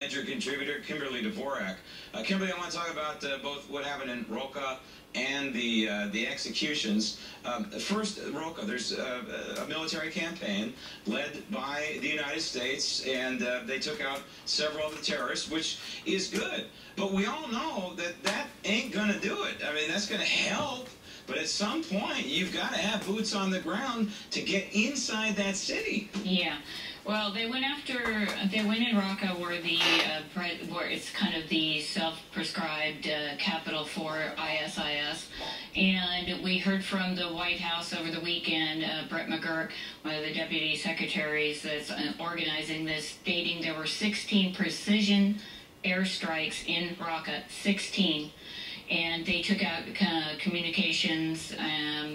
Major contributor Kimberly Dvorak. Kimberly, I want to talk about both what happened in Roka and the executions. First, Roka, there's a military campaign led by the United States, and they took out several of the terrorists, which is good. But we all know that that ain't going to do it. I mean, that's going to help. But at some point, you've got to have boots on the ground to get inside that city. Yeah. Well, they went in Raqqa where it's kind of the self-prescribed capital for ISIS. And we heard from the White House over the weekend, Brett McGurk, one of the deputy secretaries that's organizing this, stating there were 16 precision airstrikes in Raqqa, 16. And they took out communications,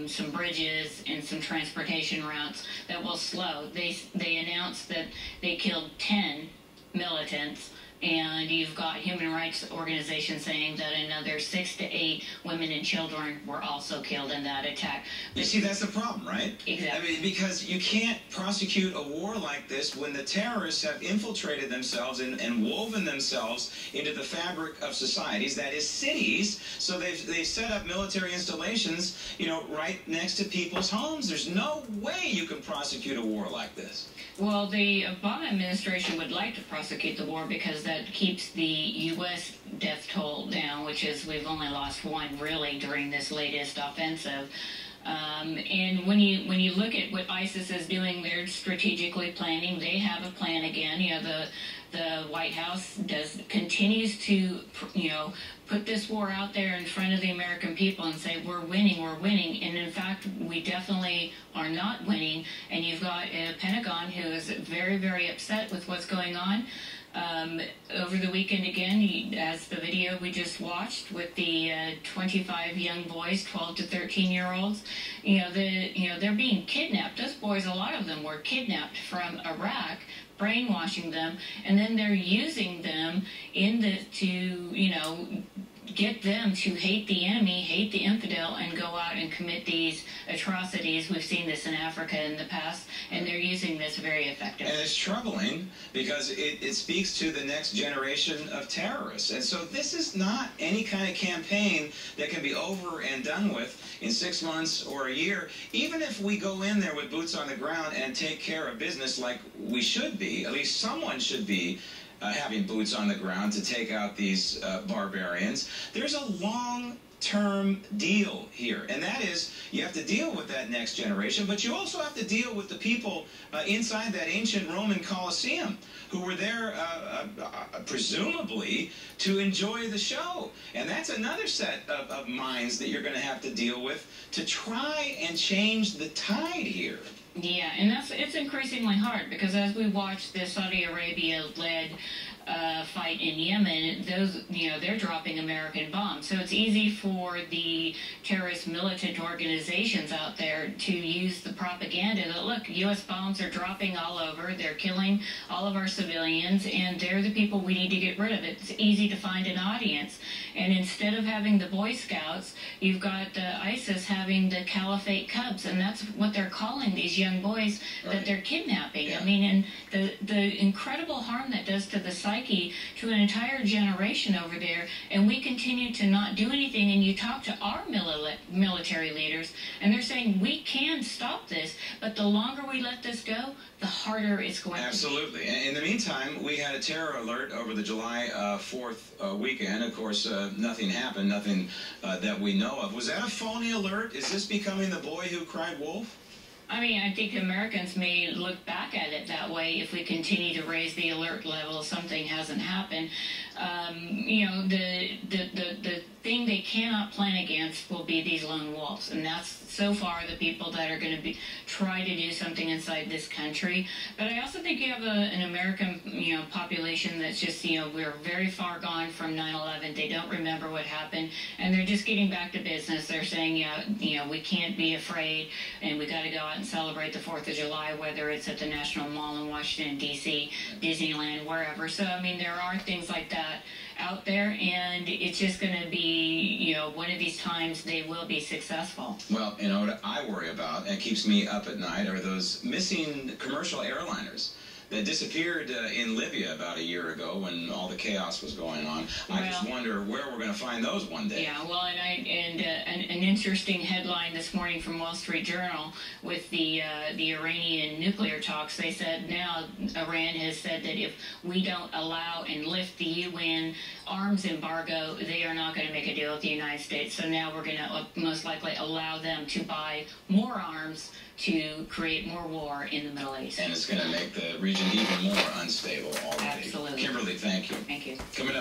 some bridges, and some transportation routes that will slow. They announced that they killed 10 militants, and you've got human rights organizations saying that another 6 to 8 women and children were also killed in that attack. You see, that's the problem, right? Exactly. I mean, because you can't prosecute a war like this when the terrorists have infiltrated themselves and woven themselves into the fabric of societies, that is cities. So they've set up military installations, you know, right next to people's homes. There's no way you can prosecute a war like this. Well, the Obama administration would like to prosecute the war because that keeps the U.S. death toll down, which is we've only lost one really during this latest offensive. And when you look at what ISIS is doing, they're strategically planning. They have a plan again. You know, the White House continues to, you know, put this war out there in front of the American people and say we're winning. And in fact, we definitely are not winning. And you've got a Pentagon who is very, very upset with what's going on. Over the weekend again, as the video we just watched with the 25 young boys, 12 to 13-year-olds, they're being kidnapped. Those boys, a lot of them were kidnapped from Iraq, brainwashing them, and then they're using them to get them to hate the enemy, hate the infidel, and go out and commit these atrocities. We've seen this in Africa in the past, and they're using this very effectively. And it's troubling because it speaks to the next generation of terrorists. And so this is not any kind of campaign that can be over and done with in 6 months or a year. Even if we go in there with boots on the ground and take care of business like we should be, at least someone should be having boots on the ground to take out these barbarians. There's a long-term deal here, and that is you have to deal with that next generation, but you also have to deal with the people inside that ancient Roman Colosseum who were there presumably to enjoy the show. And that's another set of minds that you're going to have to deal with to try and change the tide here. Yeah, and it's increasingly hard because as we watch the Saudi Arabia-led fight in Yemen, they're dropping American bombs. So it's easy for the terrorist militant organizations out there to use the propaganda that, look, U.S. bombs are dropping all over, they're killing all of our civilians, and they're the people we need to get rid of. It's easy to find an audience. And instead of having the Boy Scouts, you've got ISIS having the Caliphate Cubs, and that's what they're calling these young boys that they're kidnapping. Yeah. I mean, and the incredible harm that does to the psyche to an entire generation over there, and we continue to not do anything. And you talk to our military leaders, and they're saying we can stop this, but the longer we let this go, the harder it's going to be. Absolutely. In the meantime, we had a terror alert over the July 4th weekend. Of course, nothing happened, nothing that we know of. Was that a phony alert? Is this becoming the boy who cried wolf? I mean, I think Americans may look back at it that way if we continue to raise the alert level. Something hasn't happened. The thing they cannot plan against will be these lone wolves, and that's so far the people that are going to try to do something inside this country. But I also think you have an American, population that's just, we're very far gone from 9/11. They don't remember what happened, and they're just getting back to business. They're saying, we can't be afraid, and we got to go out and celebrate the 4th of July, whether it's at the National Mall in Washington, D.C., Disneyland, wherever. So, I mean, there are things like that out there, and it's just going to be, one of these times they will be successful. Well, what I worry about and keeps me up at night are those missing commercial airliners that disappeared in Libya about a year ago when all the chaos was going on. I just wonder where we're going to find those one day. Yeah, well, and an interesting headline this morning from Wall Street Journal with the Iranian nuclear talks. They said now Iran has said that if we don't allow and lift the UN arms embargo, they are not going to make a deal with the United States. So now we're going to most likely allow them to buy more arms to create more war in the Middle East. And it's going to make the region even more unstable already. Absolutely. Kimberly, thank you. Thank you. Coming up.